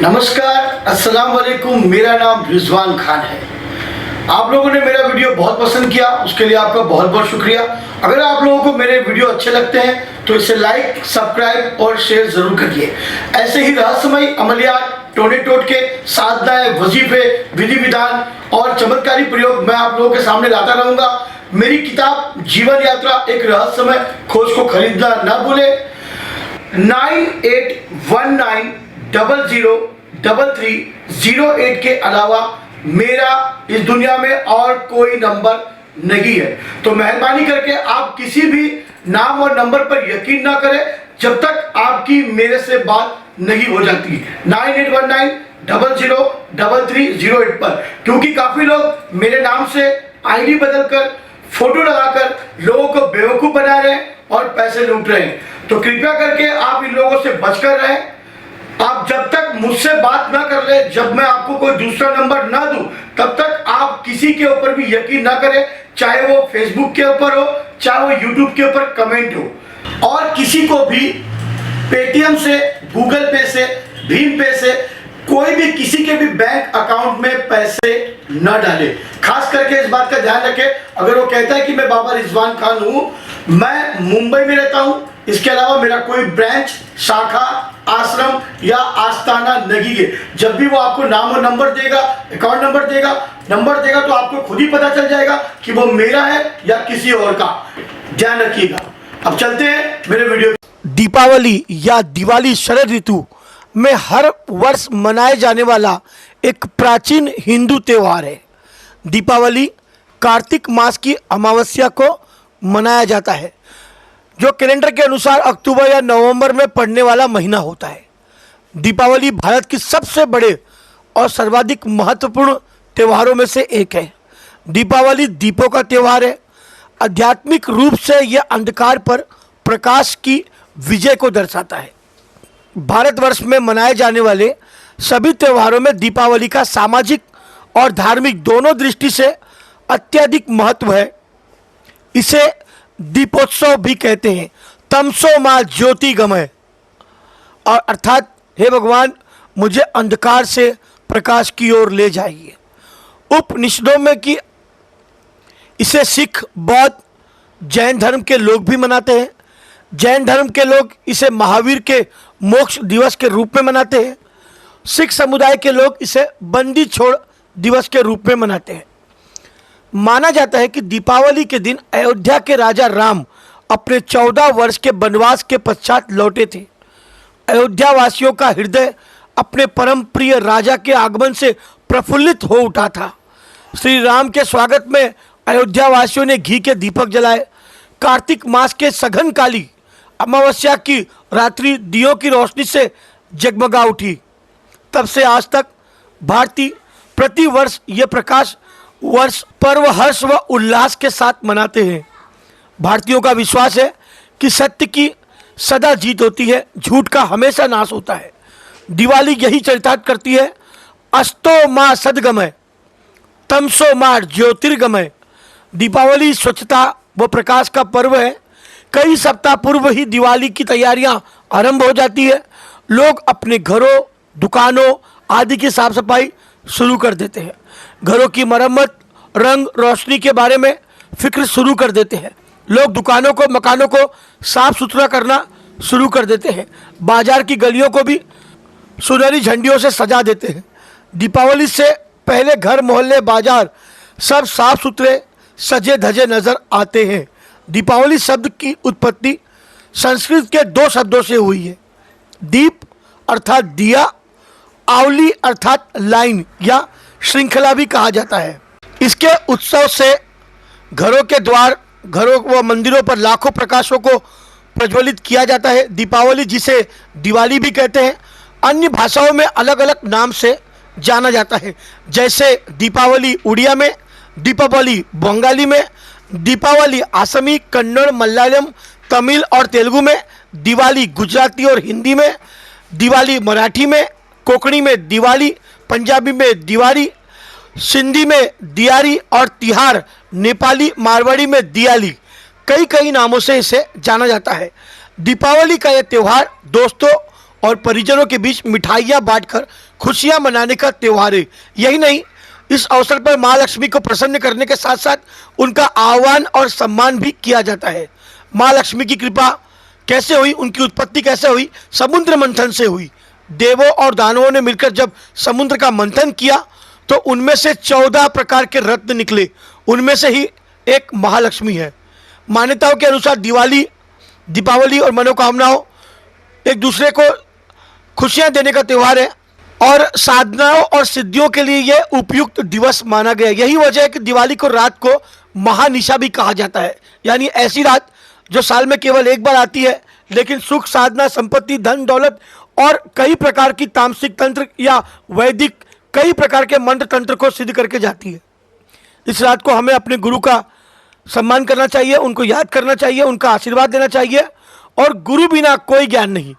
नमस्कार, अस्सलाम वालेकुम। मेरा नाम रिजवान खान है। आप लोगों ने मेरा वीडियो बहुत पसंद किया, उसके लिए आपका बहुत बहुत शुक्रिया। अगर आप लोगों को मेरे वीडियो अच्छे लगते हैं तो इसे लाइक, सब्सक्राइब और शेयर ज़रूर करिए। ऐसे ही रहस्यमयी अमलियात, टोने टोटके, साधनाएं, वजीफे, विधि विधान और चमत्कारी प्रयोग मैं आप लोगों के सामने लाता रहूँगा। मेरी किताब जीवन यात्रा एक रहस्यमय खोज को खरीदना ना भूले। 9819003308 के अलावा मेरा इस दुनिया में और कोई नंबर नहीं है, तो मेहरबानी करके आप किसी भी नाम और नंबर पर यकीन ना करें जब तक आपकी मेरे से बात नहीं हो जाती। 9819003308 पर, क्योंकि काफी लोग मेरे नाम से आईडी बदलकर, फोटो लगाकर लोगों को बेवकूफ बना रहे हैं और पैसे लूट रहे हैं। तो कृपया करके आप इन लोगों से बचकर रहें। आप जब तक मुझसे बात ना कर ले, जब मैं आपको कोई दूसरा नंबर ना दूं, तब तक आप किसी के ऊपर भी यकीन ना करें, चाहे वो फेसबुक के ऊपर हो, चाहे वो यूट्यूब के ऊपर कमेंट हो। और किसी को भी पेटीएम से, गूगल पे से, भीम पे से, कोई भी किसी के भी बैंक अकाउंट में पैसे न डाले। खास करके इस बात का ध्यान रखें, अगर वो कहता है कि मैं बाबा रिजवान खान हूं, मैं मुंबई में रहता हूं, इसके अलावा मेरा कोई ब्रांच, शाखा, आश्रम या आस्थाना नहीं है। जब भी वो आपको नाम और नंबर देगा, अकाउंट नंबर देगा तो आपको खुद ही पता चल जाएगा कि वो मेरा है या किसी और का। ध्यान रखिएगा। अब चलते हैं मेरे वीडियो। दीपावली या दिवाली शरद ऋतु में हर वर्ष मनाए जाने वाला एक प्राचीन हिंदू त्यौहार है। दीपावली कार्तिक मास की अमावस्या को मनाया जाता है, जो कैलेंडर के अनुसार अक्टूबर या नवंबर में पड़ने वाला महीना होता है। दीपावली भारत की सबसे बड़े और सर्वाधिक महत्वपूर्ण त्योहारों में से एक है। दीपावली दीपों का त्यौहार है। आध्यात्मिक रूप से यह अंधकार पर प्रकाश की विजय को दर्शाता है। भारतवर्ष में मनाए जाने वाले सभी त्योहारों में दीपावली का सामाजिक और धार्मिक दोनों दृष्टि से अत्यधिक महत्व है। इसे दीपोत्सव भी कहते हैं। तमसो मां ज्योति गमय, और अर्थात हे भगवान, मुझे अंधकार से प्रकाश की ओर ले जाइए। उपनिषदों में कि इसे सिख, बौद्ध, जैन धर्म के लोग भी मनाते हैं। जैन धर्म के लोग इसे महावीर के मोक्ष दिवस के रूप में मनाते हैं। सिख समुदाय के लोग इसे बंदी छोड़ दिवस के रूप में मनाते हैं। माना जाता है कि दीपावली के दिन अयोध्या के राजा राम अपने 14 वर्ष के वनवास के पश्चात लौटे थे। अयोध्या वासियों का हृदय अपने परम प्रिय राजा के आगमन से प्रफुल्लित हो उठा था। श्री राम के स्वागत में अयोध्या वासियों ने घी के दीपक जलाए। कार्तिक मास के सघन काली अमावस्या की रात्रि दियों की रोशनी से जगमगा उठी। तब से आज तक भारतीय प्रति वर्ष ये प्रकाश वर्ष पर्व हर्ष व उल्लास के साथ मनाते हैं। भारतीयों का विश्वास है कि सत्य की सदा जीत होती है, झूठ का हमेशा नाश होता है। दिवाली यही चरितार्थ करती है। अस्तो मां सद्गमय, तमसो मां ज्योतिर्गमय। दीपावली स्वच्छता व प्रकाश का पर्व है। कई सप्ताह पूर्व ही दिवाली की तैयारियां आरंभ हो जाती है। लोग अपने घरों, दुकानों आदि की साफ सफाई शुरू कर देते हैं। घरों की मरम्मत, रंग रोशनी के बारे में फिक्र शुरू कर देते हैं। लोग दुकानों को, मकानों को साफ सुथरा करना शुरू कर देते हैं। बाजार की गलियों को भी सुनहरी झंडियों से सजा देते हैं। दीपावली से पहले घर, मोहल्ले, बाजार सब साफ सुथरे, सजे धजे नजर आते हैं। दीपावली शब्द की उत्पत्ति संस्कृत के 2 शब्दों से हुई है। दीप अर्थात दिया, आवली अर्थात लाइन या श्रृंखला भी कहा जाता है। इसके उत्सव से घरों के द्वार, घरों व मंदिरों पर लाखों प्रकाशों को प्रज्वलित किया जाता है। दीपावली, जिसे दिवाली भी कहते हैं, अन्य भाषाओं में अलग अलग नाम से जाना जाता है। जैसे दीपावली उड़िया में, दीपावली बंगाली में, दीपावली असमी, कन्नड़, मलयालम, तमिल और तेलुगु में, दिवाली गुजराती और हिंदी में, दिवाली मराठी में, कोंकणी में दिवाली, पंजाबी में दिवाली, सिंधी में दियारी और तिहार नेपाली मारवाड़ी में दियाली, कई कई नामों से इसे जाना जाता है। दीपावली का यह त्यौहार दोस्तों और परिजनों के बीच मिठाइयाँ बांटकर खुशियां मनाने का त्यौहार है। यही नहीं, इस अवसर पर माँ लक्ष्मी को प्रसन्न करने के साथ साथ उनका आह्वान और सम्मान भी किया जाता है। माँ लक्ष्मी की कृपा कैसे हुई, उनकी उत्पत्ति कैसे हुई? समुद्र मंथन से हुई। देवों और दानवों ने मिलकर जब समुद्र का मंथन किया तो उनमें से 14 प्रकार के रत्न निकले। उनमें से ही एक महालक्ष्मी है। मान्यताओं के अनुसार दीपावली और मनोकामनाओं एक दूसरे को खुशियां देने का त्यौहार है और साधनाओं और सिद्धियों के लिए यह उपयुक्त दिवस माना गया। यही वजह है कि दिवाली को रात को महानिशा भी कहा जाता है, यानी ऐसी रात जो साल में केवल एक बार आती है, लेकिन सुख, साधना, संपत्ति, धन, दौलत और कई प्रकार की तामसिक तंत्र या वैदिक कई प्रकार के मंत्र तंत्र को सिद्ध करके जाती है। इस रात को हमें अपने गुरु का सम्मान करना चाहिए, उनको याद करना चाहिए, उनका आशीर्वाद देना चाहिए। और गुरु बिना कोई ज्ञान नहीं,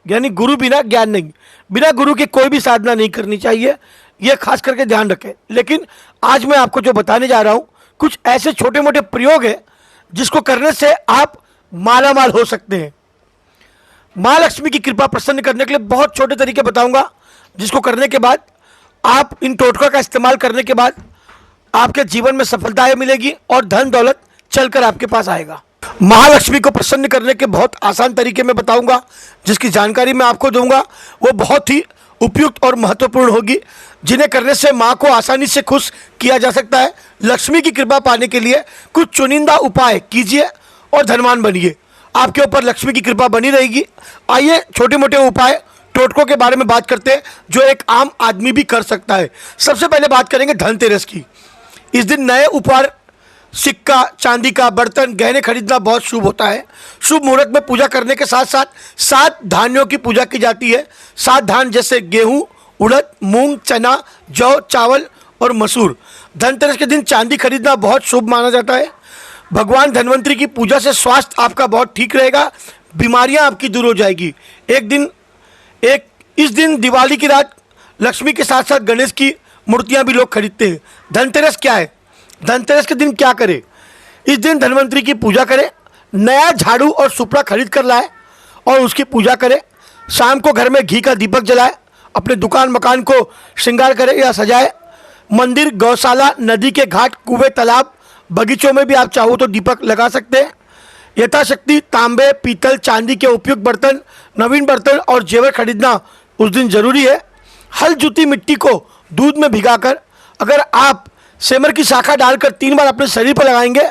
यानी गुरु बिना ज्ञान नहीं, बिना गुरु के कोई भी साधना नहीं करनी चाहिए, यह खास करके ध्यान रखें। लेकिन आज मैं आपको जो बताने जा रहा हूं, कुछ ऐसे छोटे मोटे प्रयोग है जिसको करने से आप मालामाल हो सकते हैं। माँ लक्ष्मी की कृपा प्रसन्न करने के लिए बहुत छोटे तरीके बताऊंगा, जिसको करने के बाद आप इन टोटकों का इस्तेमाल करने के बाद आपके जीवन में सफलताएं मिलेगी और धन दौलत चलकर आपके पास आएगा। महालक्ष्मी को प्रसन्न करने के बहुत आसान तरीके मैं बताऊंगा, जिसकी जानकारी मैं आपको दूंगा वो बहुत ही उपयुक्त और महत्वपूर्ण होगी, जिन्हें करने से माँ को आसानी से खुश किया जा सकता है। लक्ष्मी की कृपा पाने के लिए कुछ चुनिंदा उपाय कीजिए और धनवान बनिए, आपके ऊपर लक्ष्मी की कृपा बनी रहेगी। आइए छोटे मोटे उपाय टोटकों के बारे में बात करते हैं जो एक आम आदमी भी कर सकता है। सबसे पहले बात करेंगे धनतेरस की। इस दिन नए उपहार, सिक्का, चांदी का बर्तन, गहने खरीदना बहुत शुभ होता है। शुभ मुहूर्त में पूजा करने के साथ साथ 7 धान्यों की पूजा की जाती है। 7 धान जैसे गेहूं, उड़द, मूंग, चना, जौ, चावल और मसूर। धनतेरस के दिन चांदी खरीदना बहुत शुभ माना जाता है। भगवान धन्वंतरी की पूजा से स्वास्थ्य आपका बहुत ठीक रहेगा, बीमारियां आपकी दूर हो जाएगी। इस दिन दिवाली की रात लक्ष्मी के साथ साथ गणेश की मूर्तियां भी लोग खरीदते हैं। धनतेरस क्या है? धनतेरस के दिन क्या करें? इस दिन धन्वंतरी की पूजा करें, नया झाड़ू और सुपड़ा खरीद कर लाए और उसकी पूजा करें। शाम को घर में घी का दीपक जलाए, अपने दुकान मकान को श्रृंगार करें या सजाए। मंदिर, गौशाला, नदी के घाट, कुएं, तालाब, बगीचों में भी आप चाहो तो दीपक लगा सकते हैं। यथाशक्ति तांबे, पीतल, चांदी के उपयुक्त बर्तन, नवीन बर्तन और जेवर खरीदना उस दिन जरूरी है। हल जुती मिट्टी को दूध में भिगाकर अगर आप सेमर की शाखा डालकर 3 बार अपने शरीर पर लगाएंगे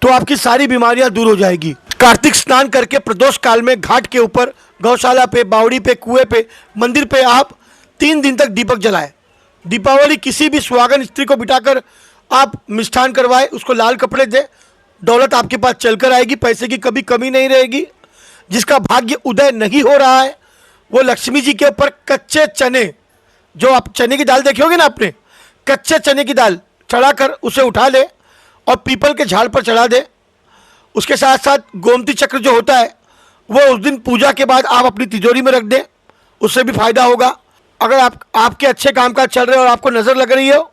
तो आपकी सारी बीमारियां दूर हो जाएगी। कार्तिक स्नान करके प्रदोष काल में घाट के ऊपर, गौशाला पे, बावड़ी पे, कुएं पे, मंदिर पे आप 3 दिन तक दीपक जलाएं। दीपावली किसी भी सुहागन स्त्री को बिठाकर आप मिष्ठान करवाए, उसको लाल कपड़े दे, दौलत आपके पास चलकर आएगी, पैसे की कभी कमी नहीं रहेगी। जिसका भाग्य उदय नहीं हो रहा है वो लक्ष्मी जी के ऊपर कच्चे चने, जो आप चने की दाल देखे होगे ना आपने, कच्चे चने की दाल चढ़ाकर उसे उठा ले और पीपल के झाड़ पर चढ़ा दे। उसके साथ साथ गोमती चक्र जो होता है वो उस दिन पूजा के बाद आप अपनी तिजोरी में रख दें, उससे भी फायदा होगा। अगर आपके अच्छे कामकाज चल रहे हो और आपको नज़र लग रही हो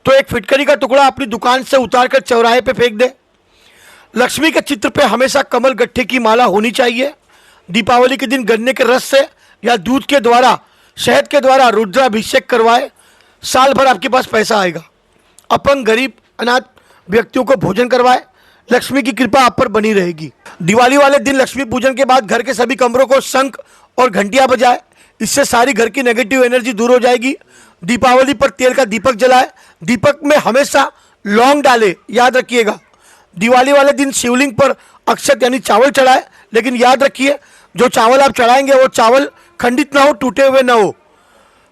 तो एक फिटकरी का टुकड़ा अपनी दुकान से उतार कर चौराहे पे फेंक दे। लक्ष्मी के चित्र पे हमेशा कमल गट्ठे की माला होनी चाहिए। दीपावली के दिन गन्ने के रस से या दूध के द्वारा, शहद के द्वारा रुद्राभिषेक करवाए, साल भर आपके पास पैसा आएगा। अपंग, गरीब, अनाथ व्यक्तियों को भोजन करवाए, लक्ष्मी की कृपा आप पर बनी रहेगी। दिवाली वाले दिन लक्ष्मी पूजन के बाद घर के सभी कमरों को शंख और घंटियां बजाए, इससे सारी घर की नेगेटिव एनर्जी दूर हो जाएगी। दीपावली पर तेल का दीपक जलाए, दीपक में हमेशा लौंग डाले, याद रखिएगा। दिवाली वाले दिन शिवलिंग पर अक्षत यानी चावल चढ़ाए, लेकिन याद रखिए जो चावल आप चढ़ाएंगे वो चावल खंडित ना हो, टूटे हुए ना हो।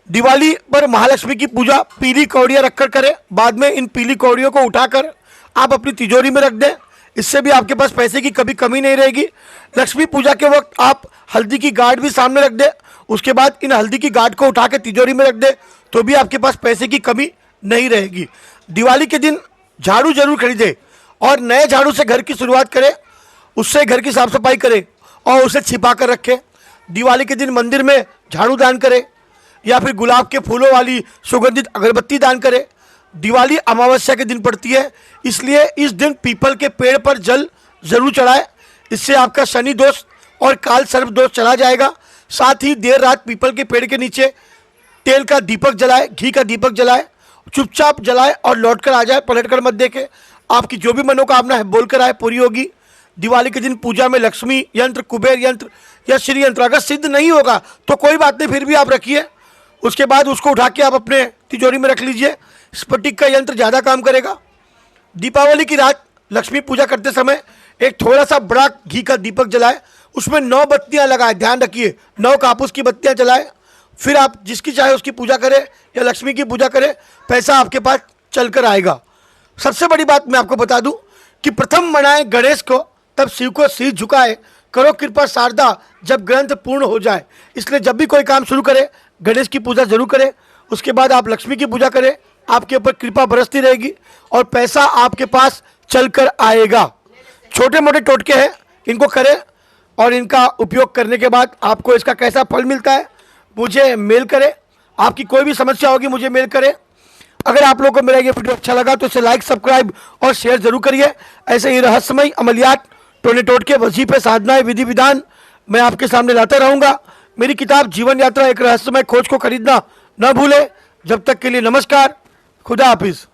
दिवाली पर महालक्ष्मी की पूजा पीली कौड़ियाँ रखकर करें। बाद में इन पीली कौड़ियों को उठाकर आप अपनी तिजोरी में रख दें, इससे भी आपके पास पैसे की कभी कमी नहीं रहेगी। लक्ष्मी पूजा के वक्त आप हल्दी की गांठ भी सामने रख दें, उसके बाद इन हल्दी की गांठ को उठा के तिजोरी में रख दें तो भी आपके पास पैसे की कमी नहीं रहेगी। दिवाली के दिन झाड़ू जरूर खरीदें और नए झाड़ू से घर की शुरुआत करें, उससे घर की साफ सफाई करें और उसे छिपा कर रखें। दिवाली के दिन मंदिर में झाड़ू दान करें या फिर गुलाब के फूलों वाली सुगंधित अगरबत्ती दान करें। दिवाली अमावस्या के दिन पड़ती है, इसलिए इस दिन पीपल के पेड़ पर जल जरूर चढ़ाए, इससे आपका शनि दोष और काल सर्प दोष चला जाएगा। साथ ही देर रात पीपल के पेड़ के नीचे तेल का दीपक जलाए, घी का दीपक जलाए, चुपचाप जलाए और लौट कर आ जाए, पलट कर मत देखे। आपकी जो भी मनोकामना है बोल कर आए, पूरी होगी। दिवाली के दिन पूजा में लक्ष्मी यंत्र, कुबेर यंत्र या श्री यंत्र अगर सिद्ध नहीं होगा तो कोई बात नहीं, फिर भी आप रखिए। उसके बाद उसको उठा के आप अपने तिजोरी में रख लीजिए। स्फटिक का यंत्र ज़्यादा काम करेगा। दीपावली की रात लक्ष्मी पूजा करते समय एक थोड़ा सा बड़ा घी का दीपक जलाए, उसमें 9 बत्तियां लगाए, ध्यान रखिए 9 कापूस की बत्तियां जलाए। फिर आप जिसकी चाहे उसकी पूजा करें या लक्ष्मी की पूजा करें, पैसा आपके पास चल कर आएगा। सबसे बड़ी बात मैं आपको बता दूं कि प्रथम मनाएं गणेश को, तब शिव को सिर झुकाए, करो कृपा शारदा जब ग्रंथ पूर्ण हो जाए। इसलिए जब भी कोई काम शुरू करे गणेश की पूजा जरूर करें। उसके बाद आप लक्ष्मी की पूजा करें, आपके ऊपर कृपा बरसती रहेगी और पैसा आपके पास चल कर आएगा। छोटे मोटे टोटके हैं, इनको करें और इनका उपयोग करने के बाद आपको इसका कैसा फल मिलता है मुझे मेल करें। आपकी कोई भी समस्या होगी मुझे मेल करें। अगर आप लोगों को मेरा ये वीडियो अच्छा लगा तो इसे लाइक, सब्सक्राइब और शेयर जरूर करिए। ऐसे ही रहस्यमय अमलियात, टोने टोटके, वजीफे, साधनाएं, विधि विधान मैं आपके सामने लाता रहूंगा। मेरी किताब जीवन यात्रा एक रहस्यमय खोज को खरीदना न भूलें। जब तक के लिए नमस्कार, खुदा हाफिज।